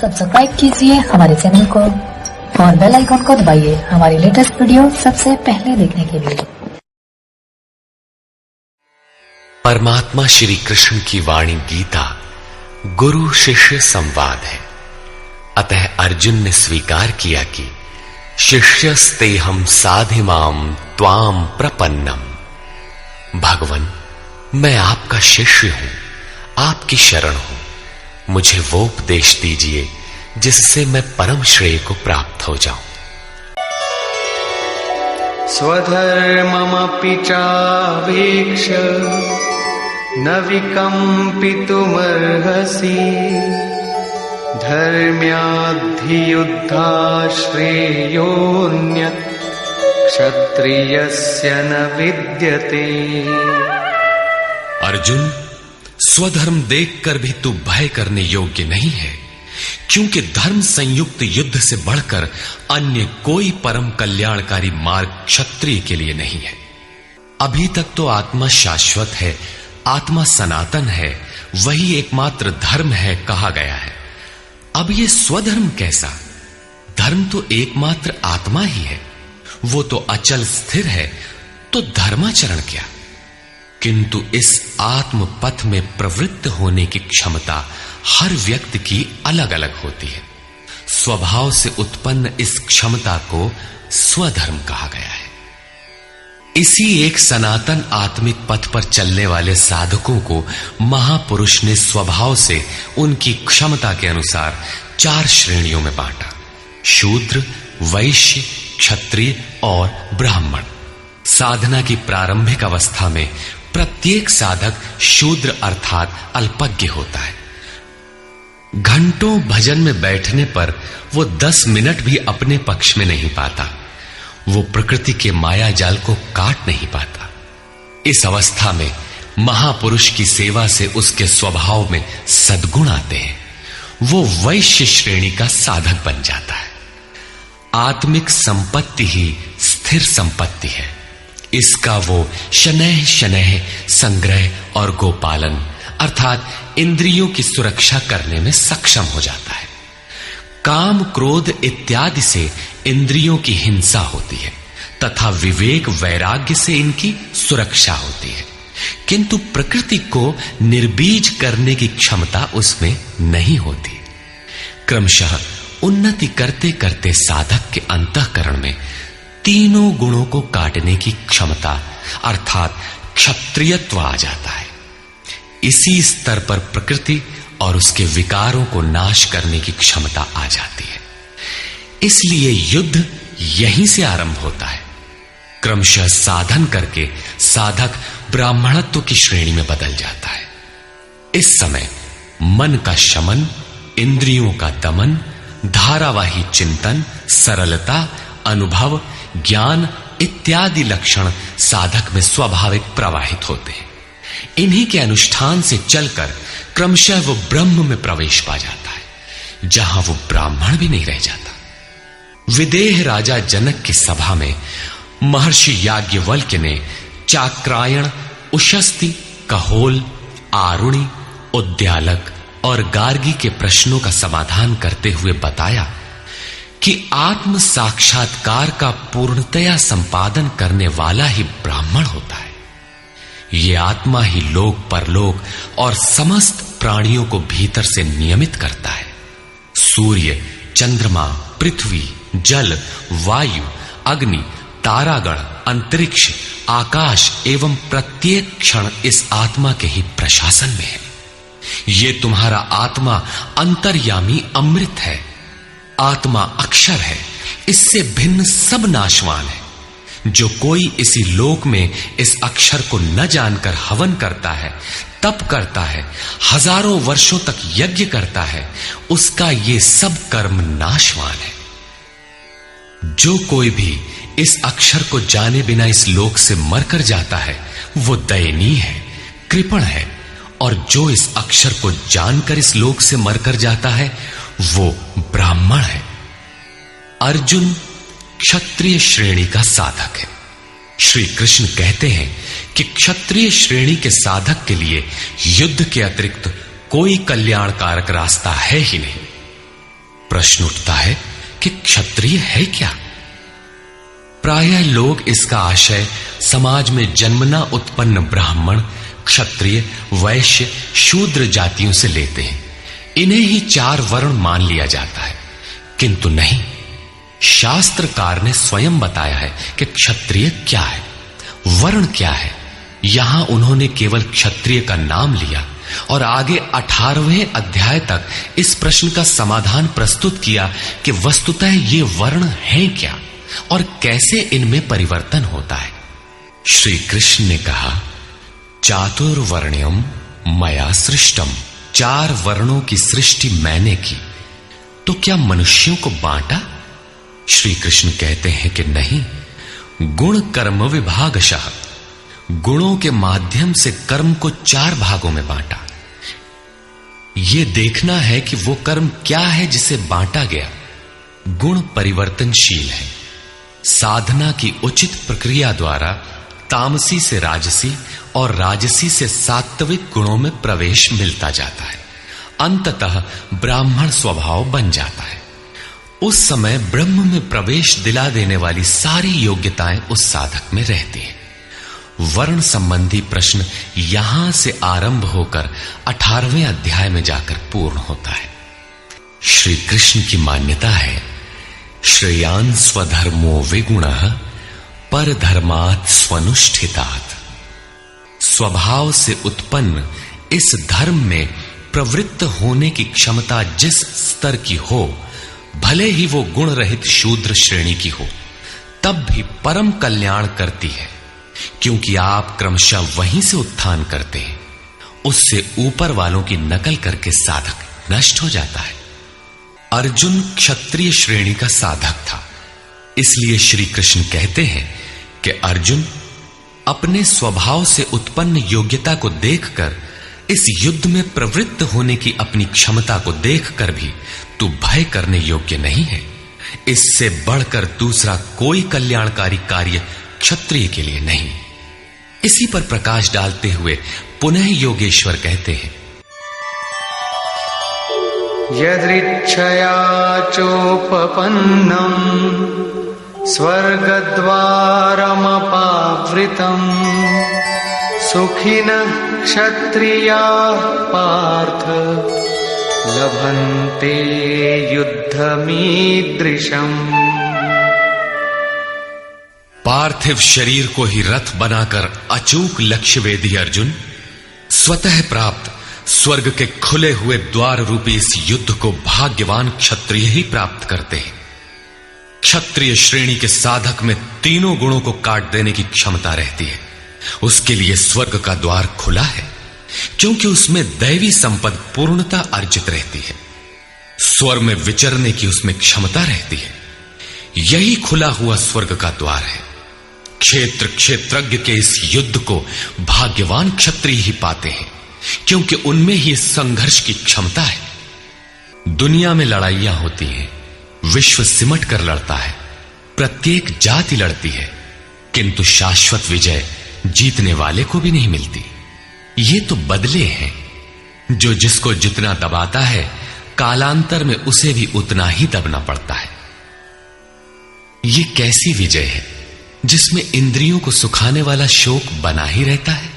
Subscribe कीजिए हमारे channel को और बेल आइकन को दबाइए हमारी लेटेस्ट वीडियो सबसे पहले देखने के लिए। परमात्मा श्री कृष्ण की वाणी गीता गुरु शिष्य संवाद है। अतः अर्जुन ने स्वीकार किया कि शिष्यस्तेहं साधिमाम त्वाम प्रपन्नम। भगवन, मैं आपका शिष्य हूं, आपकी शरण हूं। मुझे वो उपदेश दीजिए जिससे मैं परम श्रेय को प्राप्त हो जाऊं। स्वधर्ममपि चावेक्ष्य न विकम्पितुमर्हसि धर्म्याद्धियुद्धा श्रेयोऽन्यत् क्षत्रियस्य न विद्यते। अर्जुन, स्वधर्म देखकर भी तू भय करने योग्य नहीं है, क्योंकि धर्म संयुक्त युद्ध से बढ़कर अन्य कोई परम कल्याणकारी मार्ग क्षत्रिय के लिए नहीं है। अभी तक तो आत्मा शाश्वत है, आत्मा सनातन है, वही एकमात्र धर्म है कहा गया है। अब ये स्वधर्म कैसा? धर्म तो एकमात्र आत्मा ही है, वो तो अचल स्थिर है, तो धर्माचरण क्या? किंतु इस आत्म पथ में प्रवृत्त होने की क्षमता हर व्यक्ति की अलग अलग होती है। स्वभाव से उत्पन्न इस क्षमता को स्वधर्म कहा गया है। इसी एक सनातन आत्मिक पथ पर चलने वाले साधकों को महापुरुष ने स्वभाव से उनकी क्षमता के अनुसार 4 श्रेणियों में बांटा: शूद्र, वैश्य, क्षत्रिय और ब्राह्मण। साधना की प्रारंभिक अवस्था में प्रत्येक साधक शूद्र अर्थात अल्पज्ञ होता है। घंटों भजन में बैठने पर वो 10 मिनट भी अपने पक्ष में नहीं पाता, वो प्रकृति के माया जाल को काट नहीं पाता। इस अवस्था में महापुरुष की सेवा से उसके स्वभाव में सद्गुण आते हैं, वो वैश्य श्रेणी का साधक बन जाता है। आत्मिक संपत्ति ही स्थिर संपत्ति है, इसका वो शनैः शनैः संग्रह और गोपालन अर्थात इंद्रियों की सुरक्षा करने में सक्षम हो जाता है। काम, क्रोध इत्यादि से इंद्रियों की हिंसा होती है तथा विवेक, वैराग्य से इनकी सुरक्षा होती है, किंतु प्रकृति को निर्बीज करने की क्षमता उसमें नहीं होती। क्रमशः उन्नति करते करते साधक के अंतःकरण में तीनों गुणों को काटने की क्षमता अर्थात क्षत्रियत्व आ जाता है। इसी स्तर पर प्रकृति और उसके विकारों को नाश करने की क्षमता आ जाती है। इसलिए युद्ध यहीं से आरंभ होता है। क्रमशः साधन करके साधक ब्राह्मणत्व की श्रेणी में बदल जाता है। इस समय मन का शमन, इंद्रियों का दमन, धारावाही चिंतन, सरलता, अनुभव, ज्ञान इत्यादि लक्षण साधक में स्वाभाविक प्रवाहित होते हैं। इन्हीं के अनुष्ठान से चलकर क्रमशः वो ब्रह्म में प्रवेश पा जाता है, जहां वो ब्राह्मण भी नहीं रह जाता। विदेह राजा जनक की सभा में महर्षि याज्ञवल्क्य ने चाक्रायण, उशस्ति, कहोल, आरुणि, उद्यालक और गार्गी के प्रश्नों का समाधान करते हुए बताया कि आत्म साक्षात्कार का पूर्णतया संपादन करने वाला ही ब्राह्मण होता है। ये आत्मा ही लोक परलोक और समस्त प्राणियों को भीतर से नियमित करता है। सूर्य, चंद्रमा, पृथ्वी, जल, वायु, अग्नि, तारागण, अंतरिक्ष, आकाश एवं प्रत्येक क्षण इस आत्मा के ही प्रशासन में है। ये तुम्हारा आत्मा अंतर्यामी अमृत है। आत्मा अक्षर है, इससे भिन्न सब नाशवान है। जो कोई इसी लोक में इस अक्षर को न जानकर हवन करता है, तप करता है, हजारों वर्षों तक यज्ञ करता है, उसका ये सब कर्म नाशवान है। जो कोई भी इस अक्षर को जाने बिना इस लोक से मरकर जाता है, वो दयनीय है, कृपण है, और जो इस अक्षर को जानकर इस लोक से मरकर जाता है, वो ब्राह्मण है। अर्जुन क्षत्रिय श्रेणी का साधक है। श्री कृष्ण कहते हैं कि क्षत्रिय श्रेणी के साधक के लिए युद्ध के अतिरिक्त कोई कल्याणकारक रास्ता है ही नहीं। प्रश्न उठता है कि क्षत्रिय है क्या? प्रायः लोग इसका आशय समाज में जन्मना उत्पन्न ब्राह्मण, क्षत्रिय, वैश्य, शूद्र जातियों से लेते हैं। इन्हें ही 4 वर्ण मान लिया जाता है, किंतु नहीं। शास्त्रकार ने स्वयं बताया है कि क्षत्रिय क्या है, वर्ण क्या है। यहां उन्होंने केवल क्षत्रिय का नाम लिया और आगे 18वें अध्याय तक इस प्रश्न का समाधान प्रस्तुत किया कि वस्तुतः ये वर्ण हैं क्या और कैसे इनमें परिवर्तन होता है। श्री कृष्ण ने कहा, चातुर्वर्ण्यम मया सृष्टम, 4 वर्णों की सृष्टि मैंने की। तो क्या मनुष्यों को बांटा? श्री कृष्ण कहते हैं कि नहीं, गुण कर्म विभागशः, गुणों के माध्यम से कर्म को 4 भागों में बांटा। यह देखना है कि वो कर्म क्या है जिसे बांटा गया। गुण परिवर्तनशील है। साधना की उचित प्रक्रिया द्वारा तामसी से राजसी और राजसी से सात्विक गुणों में प्रवेश मिलता जाता है। अंततः ब्राह्मण स्वभाव बन जाता है। उस समय ब्रह्म में प्रवेश दिला देने वाली सारी योग्यताएं उस साधक में रहती हैं। वर्ण संबंधी प्रश्न यहां से आरंभ होकर 18वें अध्याय में जाकर पूर्ण होता है। श्री कृष्ण की मान्यता है, श्रेयान् स्वधर्मो विगुणः परधर्मात् स्वनुष्ठितात्। स्वभाव से उत्पन्न इस धर्म में प्रवृत्त होने की क्षमता जिस स्तर की हो, भले ही वो गुण रहित शूद्र श्रेणी की हो, तब भी परम कल्याण करती है, क्योंकि आप क्रमशः वहीं से उत्थान करते हैं। उससे ऊपर वालों की नकल करके साधक नष्ट हो जाता है। अर्जुन क्षत्रिय श्रेणी का साधक था, इसलिए श्री कृष्ण कहते हैं कि अर्जुन, अपने स्वभाव से उत्पन्न योग्यता को देखकर, इस युद्ध में प्रवृत्त होने की अपनी क्षमता को देखकर भी तू भय करने योग्य नहीं है। इससे बढ़कर दूसरा कोई कल्याणकारी कार्य क्षत्रिय के लिए नहीं। इसी पर प्रकाश डालते हुए पुनः योगेश्वर कहते हैं, यदृच्छया चोपपन्नम् स्वर्गद्वारमपावृतम् सुखिनः क्षत्रियाः पार्थ लभन्ते युद्धमीदृशम्। पार्थिव शरीर को ही रथ बनाकर अचूक लक्ष्यवेदी अर्जुन स्वतः प्राप्त स्वर्ग के खुले हुए द्वार रूपी इस युद्ध को भाग्यवान क्षत्रिय ही प्राप्त करते हैं। क्षत्रिय श्रेणी के साधक में तीनों गुणों को काट देने की क्षमता रहती है। उसके लिए स्वर्ग का द्वार खुला है, क्योंकि उसमें दैवी संपद पूर्णता अर्जित रहती है। स्वर्ग में विचरने की उसमें क्षमता रहती है। यही खुला हुआ स्वर्ग का द्वार है। क्षेत्र क्षेत्रज्ञ के इस युद्ध को भाग्यवान क्षत्रिय ही पाते हैं, क्योंकि उनमें ही संघर्ष की क्षमता है। दुनिया में लड़ाइयां होती हैं, विश्व सिमट कर लड़ता है, प्रत्येक जाति लड़ती है, किंतु शाश्वत विजय जीतने वाले को भी नहीं मिलती। ये तो बदले हैं। जो जिसको जितना दबाता है, कालांतर में उसे भी उतना ही दबना पड़ता है। ये कैसी विजय है जिसमें इंद्रियों को सुखाने वाला शोक बना ही रहता है,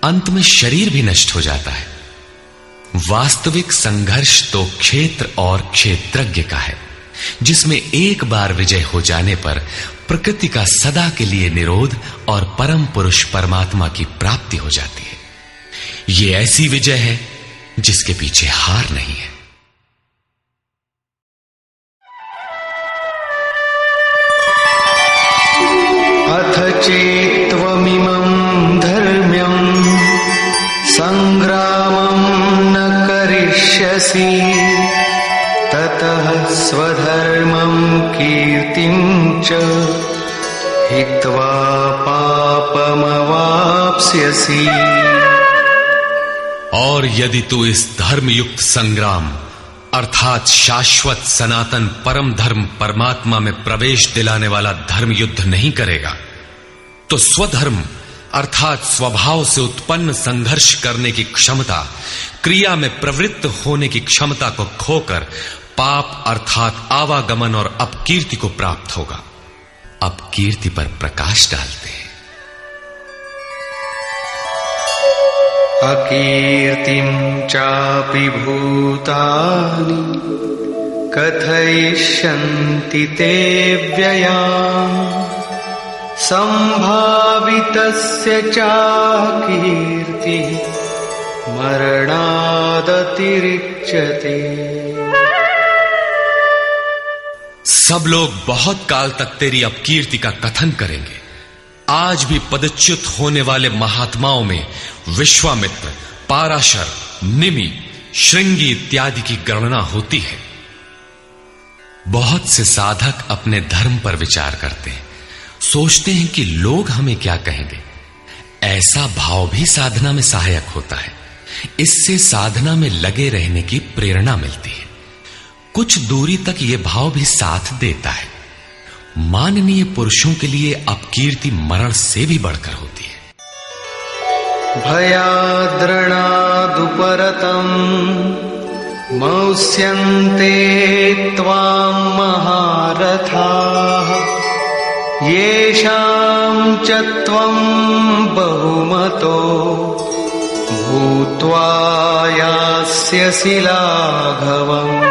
अंत में शरीर भी नष्ट हो जाता है। वास्तविक संघर्ष तो क्षेत्र और क्षेत्रज्ञ का है, जिसमें एक बार विजय हो जाने पर प्रकृति का सदा के लिए निरोध और परम पुरुष परमात्मा की प्राप्ति हो जाती है। यह ऐसी विजय है जिसके पीछे हार नहीं है। अथ चेत्त्वमिमं धर्म्यं संग्रामं न करिष्यसि ततः स्वधर्मं कीर्तिं च हित्वा पापमवाप्स्यसि। और यदि तू इस धर्मयुक्त संग्राम अर्थात शाश्वत सनातन परम धर्म परमात्मा में प्रवेश दिलाने वाला धर्म युद्ध नहीं करेगा, तो स्वधर्म अर्थात स्वभाव से उत्पन्न संघर्ष करने की क्षमता, क्रिया में प्रवृत्त होने की क्षमता को खोकर पाप अर्थात आवागमन और अपकीर्ति को प्राप्त होगा। अपकीर्ति पर प्रकाश डालते हैं। अकीर्तिं चापि भूतानि कथयिष्यन्ति ते व्ययाम् संभावितस्य चाकीर्ति मरणादतिरिच्यते। सब लोग बहुत काल तक तेरी अपकीर्ति का कथन करेंगे। आज भी पदच्युत होने वाले महात्माओं में विश्वामित्र, पाराशर, निमि, श्रृंगी इत्यादि की गणना होती है। बहुत से साधक अपने धर्म पर विचार करते हैं, सोचते हैं कि लोग हमें क्या कहेंगे। ऐसा भाव भी साधना में सहायक होता है। इससे साधना में लगे रहने की प्रेरणा मिलती है। कुछ दूरी तक यह भाव भी साथ देता है। माननीय पुरुषों के लिए अपकीर्ति मरण से भी बढ़कर होती है। भयाद्रणादुपरतम् मौस्यन्ते त्वां महारथाः येषां च त्वं बहुमतो भूत्वा यास्यसि लाघवम्।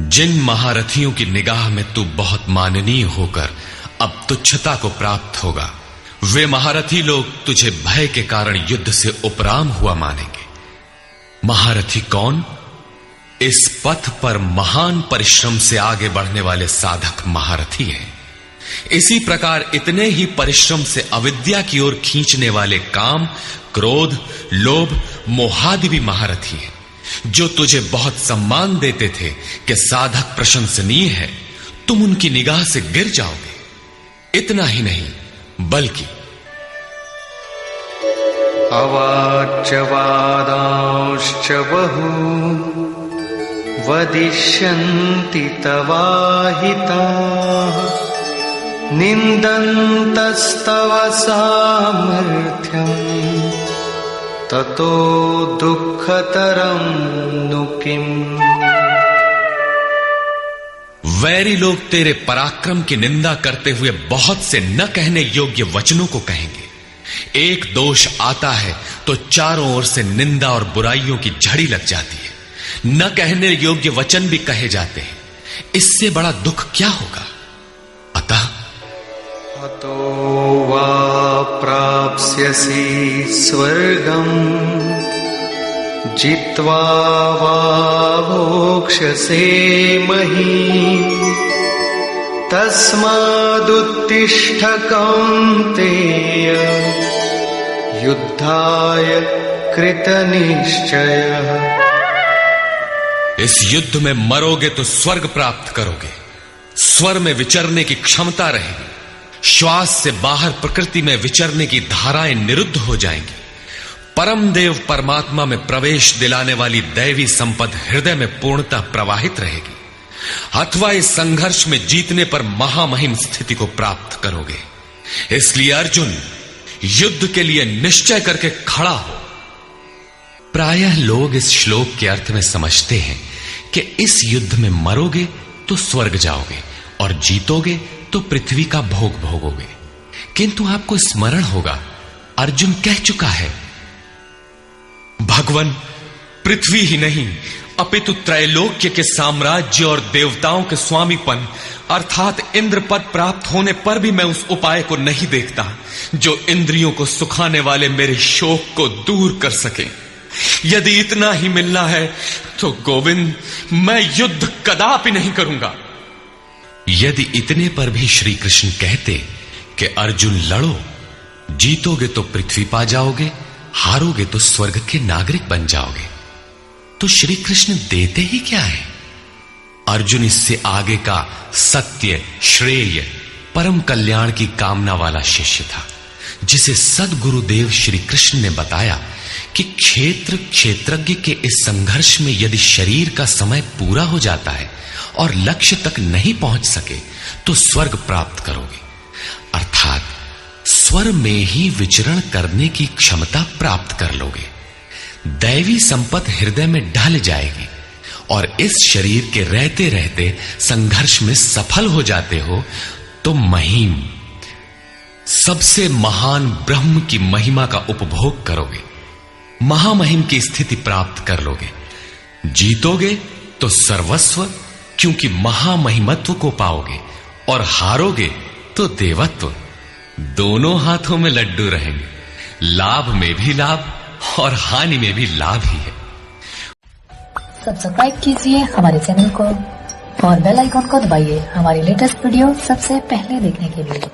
जिन महारथियों की निगाह में तू बहुत माननीय होकर अब तुच्छता को प्राप्त होगा, वे महारथी लोग तुझे भय के कारण युद्ध से उपराम हुआ मानेंगे। महारथी कौन? इस पथ पर महान परिश्रम से आगे बढ़ने वाले साधक महारथी हैं। इसी प्रकार इतने ही परिश्रम से अविद्या की ओर खींचने वाले काम, क्रोध, लोभ, मोहादि भी महारथी हैं, जो तुझे बहुत सम्मान देते थे कि साधक प्रशंसनीय है, तुम उनकी निगाह से गिर जाओगे। इतना ही नहीं, बल्कि अवाच्यवादांश्च बहून् वदिष्यन्ति तवाहिताः निन्दन्तस्तव सामर्थ्यम् ततो दुःखतरं नु किम्। वैरी लोग तेरे पराक्रम की निंदा करते हुए बहुत से न कहने योग्य वचनों को कहेंगे। एक दोष आता है तो चारों ओर से निंदा और बुराइयों की झड़ी लग जाती है। न कहने योग्य वचन भी कहे जाते हैं। इससे बड़ा दुख क्या होगा? अतः अतो वा प्राप्स्यसि स्वर्गम् जित्वा वा भोक्ष्यसे महीम् तस्मादुत्तिष्ठ कौन्तेय युद्धाय कृतनिश्चयः। इस युद्ध में मरोगे तो स्वर्ग प्राप्त करोगे। स्वर में विचरने की क्षमता रहेगी। श्वास से बाहर प्रकृति में विचरने की धाराएं निरुद्ध हो जाएंगी। परम देव परमात्मा में प्रवेश दिलाने वाली दैवी संपद हृदय में पूर्णतः प्रवाहित रहेगी। अथवा इस संघर्ष में जीतने पर महामहिम स्थिति को प्राप्त करोगे। इसलिए अर्जुन, युद्ध के लिए निश्चय करके खड़ा हो। प्रायः लोग इस श्लोक के अर्थ में समझते हैं कि इस युद्ध में मरोगे तो स्वर्ग जाओगे और जीतोगे तो पृथ्वी का भोग भोगोगे। किंतु आपको स्मरण होगा, अर्जुन कह चुका है, भगवान पृथ्वी ही नहीं अपितु त्रैलोक्य के साम्राज्य और देवताओं के स्वामीपन अर्थात इंद्र पद प्राप्त होने पर भी मैं उस उपाय को नहीं देखता जो इंद्रियों को सुखाने वाले मेरे शोक को दूर कर सके। यदि इतना ही मिलना है तो गोविंद, मैं युद्ध कदापि नहीं करूंगा। यदि इतने पर भी श्री कृष्ण कहते कि अर्जुन लड़ो, जीतोगे तो पृथ्वी पा जाओगे, हारोगे तो स्वर्ग के नागरिक बन जाओगे, तो श्री कृष्ण देते ही क्या है? अर्जुन इससे आगे का सत्य, श्रेय, परम कल्याण की कामना वाला शिष्य था, जिसे सद्गुरुदेव श्री कृष्ण ने बताया कि क्षेत्र क्षेत्रज्ञ के इस संघर्ष में यदि शरीर का समय पूरा हो जाता है और लक्ष्य तक नहीं पहुंच सके तो स्वर्ग प्राप्त करोगे। अर्थात स्वर में ही विचरण करने की क्षमता प्राप्त कर लोगे। दैवी संपत्ति हृदय में ढल जाएगी और इस शरीर के रहते रहते संघर्ष में सफल हो जाते हो तो महिम, सबसे महान ब्रह्म की महिमा का उपभोग करोगे, महामहिम की स्थिति प्राप्त कर लोगे। जीतोगे तो सर्वस्व, क्योंकि महामहिमत्व को पाओगे, और हारोगे तो देवत्व। दोनों हाथों में लड्डू रहेंगे, लाभ में भी लाभ और हानि में भी लाभ ही है। सब्सक्राइब कीजिए हमारे चैनल को और बेल आइकॉन को दबाइए हमारी लेटेस्ट वीडियो सबसे पहले देखने के लिए।